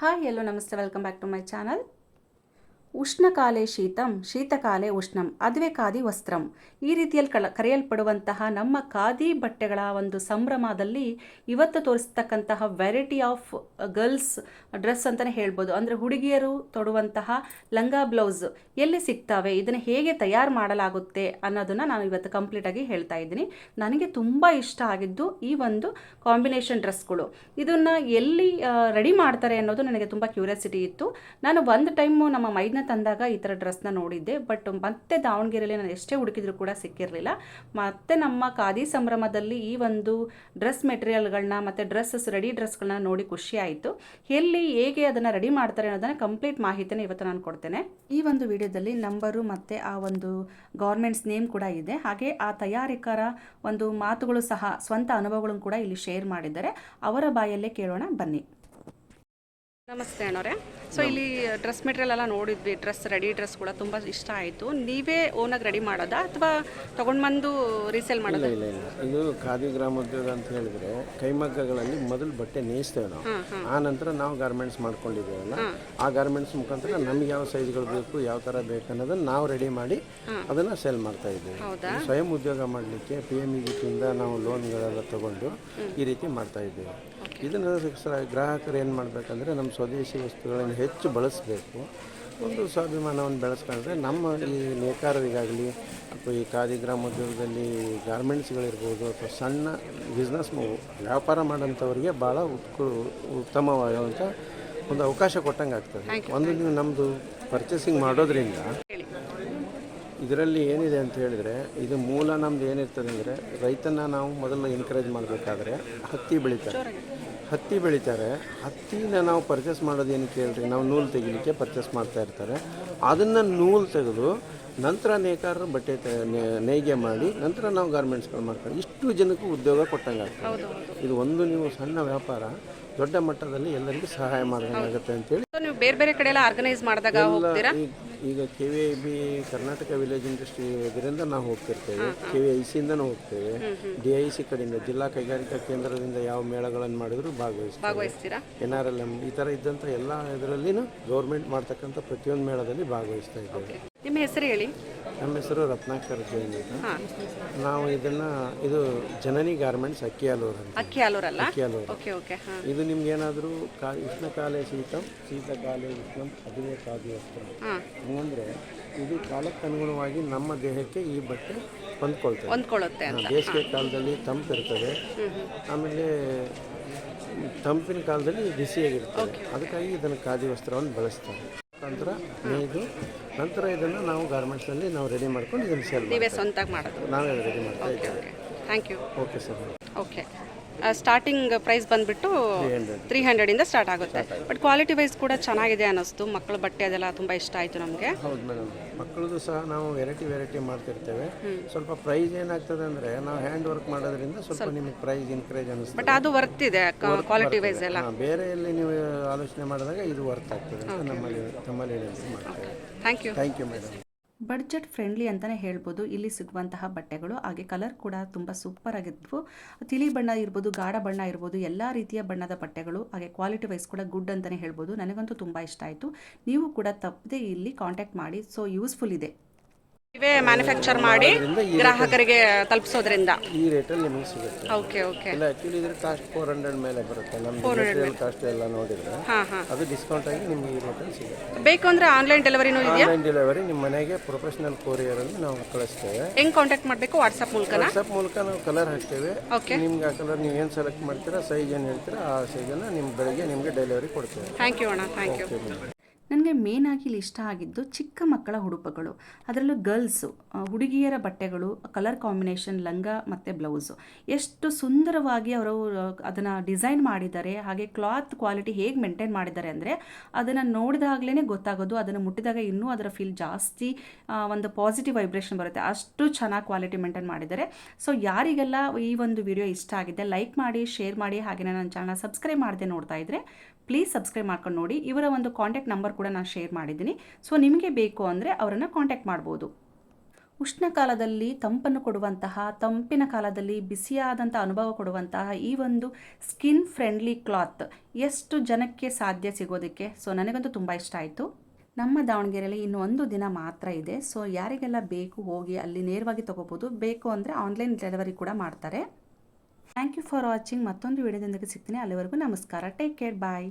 Hi ಎಲ್ಲೋ ನಮಸ್ತೆ, welcome back to my channel. ಉಷ್ಣಕಾಲೇ ಶೀತಂ ಶೀತಕಾಲೇ ಉಷ್ಣಂ ಅದುವೇ ಖಾದಿ ವಸ್ತ್ರಂ, ಈ ರೀತಿಯಲ್ಲಿ ಕರೆಯಲ್ಪಡುವಂತಹ ನಮ್ಮ ಖಾದಿ ಬಟ್ಟೆಗಳ ಒಂದು ಸಂಭ್ರಮದಲ್ಲಿ ಇವತ್ತು ತೋರಿಸ್ತಕ್ಕಂತಹ ವೆರೈಟಿ ಆಫ್ ಗರ್ಲ್ಸ್ ಡ್ರೆಸ್ ಅಂತಲೇ ಹೇಳ್ಬೋದು. ಅಂದರೆ ಹುಡುಗಿಯರು ತೊಡುವಂತಹ ಲಂಗ ಬ್ಲೌಸ್ ಎಲ್ಲಿ ಸಿಗ್ತವೆ, ಇದನ್ನು ಹೇಗೆ ತಯಾರು ಮಾಡಲಾಗುತ್ತೆ ಅನ್ನೋದನ್ನು ನಾನು ಇವತ್ತು ಕಂಪ್ಲೀಟಾಗಿ ಹೇಳ್ತಾ ಇದ್ದೀನಿ. ನನಗೆ ತುಂಬ ಇಷ್ಟ ಆಗಿದ್ದು ಈ ಒಂದು ಕಾಂಬಿನೇಷನ್ ಡ್ರೆಸ್ಗಳು. ಇದನ್ನು ಎಲ್ಲಿ ರೆಡಿ ಮಾಡ್ತಾರೆ ಅನ್ನೋದು ನನಗೆ ತುಂಬ ಕ್ಯೂರಿಯಾಸಿಟಿ ಇತ್ತು. ನಾನು ಒಂದು ಟೈಮು ನಮ್ಮ ಮೈದ್ನ ತಂದಾಗ ಈ ಥರ ಡ್ರೆಸ್ನ ನೋಡಿದ್ದೆ, ಬಟ್ ಮತ್ತೆ ದಾವಣಗೆರೆಯಲ್ಲಿ ನಾನು ಎಷ್ಟೇ ಹುಡುಕಿದ್ರು ಕೂಡ ಸಿಕ್ಕಿರಲಿಲ್ಲ. ಮತ್ತು ನಮ್ಮ ಖಾದಿ ಸಂಭ್ರಮದಲ್ಲಿ ಈ ಒಂದು ಡ್ರೆಸ್ ಮೆಟೀರಿಯಲ್ಗಳನ್ನ ಮತ್ತು ರೆಡಿ ಡ್ರೆಸ್ಗಳನ್ನ ನೋಡಿ ಖುಷಿ ಆಯಿತು. ಎಲ್ಲಿ ಹೇಗೆ ಅದನ್ನು ರೆಡಿ ಮಾಡ್ತಾರೆ ಅನ್ನೋದನ್ನು ಕಂಪ್ಲೀಟ್ ಮಾಹಿತಿನ ಇವತ್ತು ನಾನು ಕೊಡ್ತೇನೆ. ಈ ಒಂದು ವಿಡಿಯೋದಲ್ಲಿ ನಂಬರು ಮತ್ತು ಆ ಒಂದು ಗೌರ್ಮೆಂಟ್ಸ್ ನೇಮ್ ಕೂಡ ಇದೆ. ಹಾಗೆ ಆ ತಯಾರಿಕರ ಒಂದು ಮಾತುಗಳು ಸಹ, ಸ್ವಂತ ಅನುಭವಗಳನ್ನು ಕೂಡ ಇಲ್ಲಿ ಶೇರ್ ಮಾಡಿದ್ದಾರೆ. ಅವರ ಬಾಯಲ್ಲೇ ಕೇಳೋಣ ಬನ್ನಿ. ನಮಸ್ತೆ ಅಣ್ಣವ್ರೆ. ಸೊ ಇಲ್ಲಿ ಡ್ರೆಸ್ ಮೆಟೀರಿಯಲ್ ಎಲ್ಲ ನೋಡಿದ್ವಿ, ರೆಡಿ ಡ್ರೆಸ್ ಕೂಡ ತುಂಬ ಇಷ್ಟ ಆಯಿತು. ನೀವೇ ಓನಾಗಿ ರೆಡಿ ಮಾಡೋದಾ ಅಥವಾ ತೊಗೊಂಡು ಬಂದು ರೀಸೇಲ್ ಮಾಡೋದಾ? ಇಲ್ಲ, ಇದು ಖಾದಿ ಗ್ರಾಮೋದ್ಯೋಗ ಅಂತ ಹೇಳಿದ್ರೆ ಕೈಮಗ್ಗಗಳಲ್ಲಿ ಮೊದಲು ಬಟ್ಟೆ ನೇಯಿಸ್ತೇವೆ ನಾವು. ಆ ನಂತರ ನಾವು ಗಾರ್ಮೆಂಟ್ಸ್ ಮಾಡ್ಕೊಂಡಿದ್ದೇವಲ್ಲ, ಆ ಗಾರ್ಮೆಂಟ್ಸ್ ಮುಖಾಂತರ ನಮ್ಗೆ ಯಾವ ಸೈಜ್ಗಳು ಬೇಕು, ಯಾವ ಥರ ಬೇಕು ಅನ್ನೋದನ್ನು ನಾವು ರೆಡಿ ಮಾಡಿ ಅದನ್ನು ಸೇಲ್ ಮಾಡ್ತಾ ಇದ್ದೇವೆ. ಸ್ವಯಂ ಉದ್ಯೋಗ ಮಾಡಲಿಕ್ಕೆ PMEGP-ಇಂದ ನಾವು ಲೋನ್ಗಳೆಲ್ಲ ತಗೊಂಡು ಈ ರೀತಿ ಮಾಡ್ತಾ ಇದ್ದೇವೆ. ಇದನ್ನು ಗ್ರಾಹಕರು ಏನು ಮಾಡಬೇಕಂದ್ರೆ ನಮ್ಮ ಸ್ವದೇಶಿ ವಸ್ತುಗಳನ್ನು ಹೆಚ್ಚು ಬಳಸಬೇಕು, ಒಂದು ಸ್ವಾಭಿಮಾನವನ್ನು ಬೆಳೆಸ್ಕೊಂಡ್ರೆ ನಮ್ಮ ಈ ನೇಕಾರರಿಗಾಗಲಿ ಅಥವಾ ಈ ಖಾದಿ ಗ್ರಾಮೋದ್ಯೋಗದಲ್ಲಿ ಗಾರ್ಮೆಂಟ್ಸ್ಗಳಿರ್ಬೋದು ಅಥವಾ ಸಣ್ಣ ಬಿಸ್ನೆಸ್ ವ್ಯಾಪಾರ ಮಾಡೋಂಥವ್ರಿಗೆ ಭಾಳ ಉತ್ತಮವಾದಂಥ ಒಂದು ಅವಕಾಶ ಕೊಟ್ಟಂಗೆ ಆಗ್ತದೆ. ಒಂದು ನೀವು ನಮ್ಮದು ಪರ್ಚೇಸಿಂಗ್ ಮಾಡೋದ್ರಿಂದ ಇದರಲ್ಲಿ ಏನಿದೆ ಅಂತ ಹೇಳಿದರೆ, ಇದು ಮೂಲ ನಮ್ದು ಏನಿರ್ತದೆ ಅಂದರೆ, ರೈತನ ನಾವು ಮೊದಲು ಎನ್ಕರೇಜ್ ಮಾಡಬೇಕಾದ್ರೆ ಹತ್ತಿ ಬೆಳೀತಾರೆ. ಹತ್ತಿನ ನಾವು ಪರ್ಚೇಸ್ ಮಾಡೋದು ಏನಕ್ಕೆ ಹೇಳ್ರಿ, ನಾವು ನೂಲು ತೆಗಿಲಿಕ್ಕೆ ಪರ್ಚೇಸ್ ಮಾಡ್ತಾ ಇರ್ತಾರೆ. ಅದನ್ನು ನೂಲು ತೆಗೆದು ನಂತರ ನೇಕಾರರು ಬಟ್ಟೆ ನೇಯ್ಗೆ ಮಾಡಿ ನಂತರ ನಾವು ಗಾರ್ಮೆಂಟ್ಸ್ಗಳು ಮಾಡ್ತಾರೆ. ಇಷ್ಟು ಜನಕ್ಕೂ ಉದ್ಯೋಗ ಕೊಟ್ಟಂಗೆ ಆಗ್ತದೆ. ಇದು ಒಂದು ನೀವು ಸಣ್ಣ ವ್ಯಾಪಾರ ದೊಡ್ಡ ಮಟ್ಟದಲ್ಲಿ ಎಲ್ಲರಿಗೂ ಸಹಾಯ ಮಾಡೋದಾಗುತ್ತೆ ಅಂತೇಳಿ ನೀವು ಬೇರೆ ಬೇರೆ ಕಡೆ ಎಲ್ಲ ಆರ್ಗನೈಸ್ ಮಾಡಿದಾಗ ಹೋಗ್ತೀರಾ? ಈಗ KVIB ಕರ್ನಾಟಕ ವಿಲೇಜ್ ಇಂಡಸ್ಟ್ರಿ ಇದರಿಂದ ನಾವು ಹೋಗ್ತಿರ್ತೇವೆ, KVIC-ಇಂದನೂ ಹೋಗ್ತೇವೆ, DIC ಕಡೆಯಿಂದ ಜಿಲ್ಲಾ ಕೈಗಾರಿಕಾ ಕೇಂದ್ರದಿಂದ ಯಾವ ಮೇಳಗಳನ್ನು ಮಾಡಿದ್ರು ಭಾಗವಹಿಸ್ತೀರಾ. NRLM ಈ ಥರ ಇದ್ದಂಥ ಎಲ್ಲ ಇದರಲ್ಲಿನೂ ಗೌರ್ಮೆಂಟ್ ಮಾಡ್ತಕ್ಕಂಥ ಪ್ರತಿಯೊಂದು ಮೇಳದಲ್ಲಿ ಭಾಗವಹಿಸ್ತಾ ಇದ್ದೇವೆ. ನಿಮ್ಮ ಹೆಸರು ಹೇಳಿ. ನಮ್ಮ ಹೆಸರು ರತ್ನಾಕರ್ ಜೈನ್ ಅಂತ. ನಾವು ಇದು ಜನನಿ ಗಾರ್ಮೆಂಟ್ಸ್ ಅಕ್ಕಿಯಾಲೂರಲ್ಲ. ಇದು ನಿಮ್ಗೆ ಏನಾದರೂ ಉಷ್ಣಕಾಲೇ ಶೀತಕಾಲೇ ಉಷ್ಣಂ ಅದುವೇ ಖಾದಿ ವಸ್ತ್ರಂ. ಹಂಗಂದ್ರೆ ಇದು ಕಾಲಕ್ಕೆ ಅನುಗುಣವಾಗಿ ನಮ್ಮ ದೇಹಕ್ಕೆ ಈ ಬಟ್ಟೆ ಹೊಂದ್ಕೊಳ್ಳುತ್ತೆ. ಬೇಸಿಗೆ ಕಾಲದಲ್ಲಿ ತಂಪಿರ್ತದೆ, ಆಮೇಲೆ ತಂಪಿನ ಕಾಲದಲ್ಲಿ ಬಿಸಿಯಾಗಿರ್ತದೆ. ಅದಕ್ಕಾಗಿ ಇದನ್ನು ಖಾದಿ ವಸ್ತ್ರವನ್ನು ಬಳಸ್ತಾರೆ. ನಂತರ ನಂತರ ಇದನ್ನು ನಾವು ಗಾರ್ಮೆಂಟ್ಸ್ನಲ್ಲಿ ನಾವು ರೆಡಿ ಮಾಡ್ಕೊಂಡು ಇದನ್ನು ಸೇಲ್ ನಾವೇ ರೆಡಿ ಮಾಡ್ತಾ ಇದ್ದೇವೆ. Thank you. Okay sir. Okay, starting price ಬಂದುಬಿಟ್ಟು 300ಇಂದ ಸ್ಟಾರ್ಟ್ ಆಗುತ್ತೆ. ಬಟ್ ಕ್ವಾಲಿಟಿ ವೈಸ್ ಕೂಡ ಚೆನ್ನಾಗಿದೆ ಅನ್ನಿಸ್ತು. ಮಕ್ಕಳ ಬಟ್ಟೆ ಅದೆಲ್ಲ ತುಂಬ ಇಷ್ಟ ಆಯಿತು ನಮಗೆ. ಹೌದು ಮೇಡಮ್, ಮಕ್ಕಳದು ಸಹ ನಾವು ವೆರೈಟಿ ಮಾಡ್ತಿರ್ತೇವೆ. ಸ್ವಲ್ಪ ಪ್ರೈಸ್ ಏನಾಗ್ತದೆ ಅಂದರೆ, ನಾವು ಹ್ಯಾಂಡ್ ವರ್ಕ್ ಮಾಡೋದ್ರಿಂದ ಸ್ವಲ್ಪ ನಿಮಗೆ ಪ್ರೈಸ್ ಇನ್ಕ್ರೇಜ್ ಅನ್ನಿಸ್ತದೆ. ಬಟ್ ಅದು ವರ್ತ್ ಇದೆ ಕ್ವಾಲಿಟಿ ವೈಸ್ ಎಲ್ಲ. ಬೇರೆ ಎಲ್ಲಿ ನೀವು ಆಲೋಚನೆ ಮಾಡಿದಾಗ ಇದು ವರ್ತ್ ಆಗ್ತದೆ ಅಂತ ನಮ್ಮಲ್ಲಿ ಮಾಡ್ತೇವೆ. Thank you madam. Budget friendly ಅಂತಲೇ ಹೇಳ್ಬೋದು ಇಲ್ಲಿ ಸಿಗುವಂತಹ ಬಟ್ಟೆಗಳು. ಹಾಗೆ ಕಲರ್ ಕೂಡ ತುಂಬ ಸೂಪರ್ ಆಗಿದ್ವು. ತಿಳಿ ಬಣ್ಣ ಇರ್ಬೋದು, ಗಾಢ ಬಣ್ಣ ಇರ್ಬೋದು, ಎಲ್ಲ ರೀತಿಯ ಬಣ್ಣದ ಬಟ್ಟೆಗಳು. ಹಾಗೆ ಕ್ವಾಲಿಟಿ ವೈಸ್ ಕೂಡ ಗುಡ್ ಅಂತಲೇ ಹೇಳ್ಬೋದು. ನನಗಂತೂ ತುಂಬ ಇಷ್ಟ ಆಯಿತು. ನೀವು ಕೂಡ ತಪ್ಪದೆ ಇಲ್ಲಿ ಕಾಂಟ್ಯಾಕ್ಟ್ ಮಾಡಿ. ಸೊ ಯೂಸ್ಫುಲ್ ಇದೆ. ಇವೇ ಮ್ಯಾನುಫ್ಯಾಕ್ಚರ್ ಮಾಡಿ ಗ್ರಾಹಕರಿಗೆ ತಲುಪಿಸೋದ್ರಿಂದ ಈ ರೇಟಲ್ಲಿ ನಿಮಗೆ ಸಿಗುತ್ತೆ. ಓಕೆ. ಇಲ್ಲ, ಆಕ್ಚುಲಿ ಇದ್ರ ಕಾಸ್ಟ್ 400 ಮೇಲೆ ಬರುತ್ತೆ. ನಮ್ಮ ಮೆಟೀರಿಯಲ್ ಕಾಸ್ಟ್ ಎಲ್ಲ ನೋಡಿದ್ರೆ ಅದು ಡಿಸ್ಕೌಂಟ್ ಆಗಿ ನಿಮಗೆ ಈ ರೇಟಲ್ಲಿ ಸಿಗುತ್ತೆ. ಬೇಕು ಅಂದ್ರೆ ಆನ್ಲೈನ್ ಡೆಲಿವರಿನೂ ಇದೆಯಾ? ಆನ್ಲೈನ್ ಡೆಲಿವರಿ ನಿಮ್ಮ ಮನೆಗೆ ಪ್ರೊಫೆಷನಲ್ ಕೊರಿಯರ್ ಅಲ್ಲಿ ನಾವು ಕಳಿಸ್ತೇವೆ. ಹೆಂಗ್ ಕಾಂಟ್ಯಾಕ್ಟ್ ಮಾಡಬೇಕು? ವಾಟ್ಸ್ಆಪ್ ಮೂಲಕ ನಾವು ಕಲರ್ ಹಾಕ್ತೇವೆ. ನಿಮ್ಗೆ ಆ ಕಲರ್ ನೀವು ಏನು ಸೆಲೆಕ್ಟ್ ಮಾಡ್ತೀರಾ, ಸೈಜ್ ಏನು ಹೇಳ್ತೀರಾ, ಆ ಸೈಜನ್ನು ನಿಮ್ಮ ಬೆಳಗ್ಗೆ ನಿಮಗೆ ಡೆಲಿವರಿ ಕೊಡ್ತೇವೆ. ಥ್ಯಾಂಕ್ ಯು ಅಣ್ಣ. Thank you. ನನಗೆ ಮೇನಾಗಿ ಇಲ್ಲಿ ಇಷ್ಟ ಆಗಿದ್ದು ಚಿಕ್ಕ ಮಕ್ಕಳ ಉಡುಪುಗಳು, ಅದರಲ್ಲೂ ಗರ್ಲ್ಸು ಹುಡುಗಿಯರ ಬಟ್ಟೆಗಳು, ಕಲರ್ ಕಾಂಬಿನೇಷನ್ ಲಂಗ ಮತ್ತು ಬ್ಲೌಸು ಎಷ್ಟು ಸುಂದರವಾಗಿ ಅವರು ಅದನ್ನು ಡಿಸೈನ್ ಮಾಡಿದ್ದಾರೆ. ಹಾಗೆ ಕ್ಲಾತ್ ಕ್ವಾಲಿಟಿ ಹೇಗೆ ಮೇಂಟೈನ್ ಮಾಡಿದ್ದಾರೆ ಅಂದರೆ ಅದನ್ನು ನೋಡಿದಾಗಲೇ ಗೊತ್ತಾಗೋದು, ಅದನ್ನು ಮುಟ್ಟಿದಾಗ ಇನ್ನೂ ಅದರ ಫೀಲ್ ಜಾಸ್ತಿ ಒಂದು ಪಾಸಿಟಿವ್ ವೈಬ್ರೇಷನ್ ಬರುತ್ತೆ. ಅಷ್ಟು ಚೆನ್ನಾಗಿ ಕ್ವಾಲಿಟಿ ಮೇಂಟೈನ್ ಮಾಡಿದ್ದಾರೆ. ಸೊ ಯಾರಿಗೆಲ್ಲ ಈ ಒಂದು ವಿಡಿಯೋ ಇಷ್ಟ ಆಗಿದೆ ಲೈಕ್ ಮಾಡಿ, ಶೇರ್ ಮಾಡಿ. ಹಾಗೆ ನನ್ನ ಚಾನಲ್ ಸಬ್ಸ್ಕ್ರೈಬ್ ಮಾಡದೆ ನೋಡ್ತಾ ಇದ್ದರೆ ಪ್ಲೀಸ್ ಸಬ್ಸ್ಕ್ರೈಬ್ ಮಾಡ್ಕೊಂಡು ನೋಡಿ. ಇವರ ಒಂದು ಕಾಂಟ್ಯಾಕ್ಟ್ ನಂಬರ್ ಕೂಡ ನಾನು ಶೇರ್ ಮಾಡಿದ್ದೀನಿ. ಸೊ ನಿಮಗೆ ಬೇಕು ಅಂದರೆ ಅವರನ್ನು ಕಾಂಟ್ಯಾಕ್ಟ್ ಮಾಡ್ಬೋದು. ಉಷ್ಣಕಾಲದಲ್ಲಿ ತಂಪನ್ನು ಕೊಡುವಂತಹ, ತಂಪಿನ ಕಾಲದಲ್ಲಿ ಬಿಸಿಯಾದಂಥ ಅನುಭವ ಕೊಡುವಂತಹ ಈ ಒಂದು ಸ್ಕಿನ್ ಫ್ರೆಂಡ್ಲಿ ಕ್ಲಾತ್ ಎಷ್ಟು ಜನಕ್ಕೆ ಸಾಧ್ಯ ಸಿಗೋದಕ್ಕೆ. ಸೊ ನನಗಂತೂ ತುಂಬ ಇಷ್ಟ ಆಯಿತು. ನಮ್ಮ ದಾವಣಗೆರೆಯಲ್ಲಿ ಇನ್ನು 1 ದಿನ ಮಾತ್ರ ಇದೆ. ಸೊ ಯಾರಿಗೆಲ್ಲ ಬೇಕು ಹೋಗಿ ಅಲ್ಲಿ ನೇರವಾಗಿ ತೊಗೋಬೋದು. ಬೇಕು ಅಂದರೆ ಆನ್ಲೈನ್ ಡೆಲಿವರಿ ಕೂಡ ಮಾಡ್ತಾರೆ. Thank you for watching. ಮತ್ತೊಂದು ವಿಡಿಯೋದೊಂದಿಗೆ ಸಿಗ್ತೀನಿ. ಅಲ್ಲಿವರೆಗೂ ನಮಸ್ಕಾರ. Take care. ಬಾಯ್.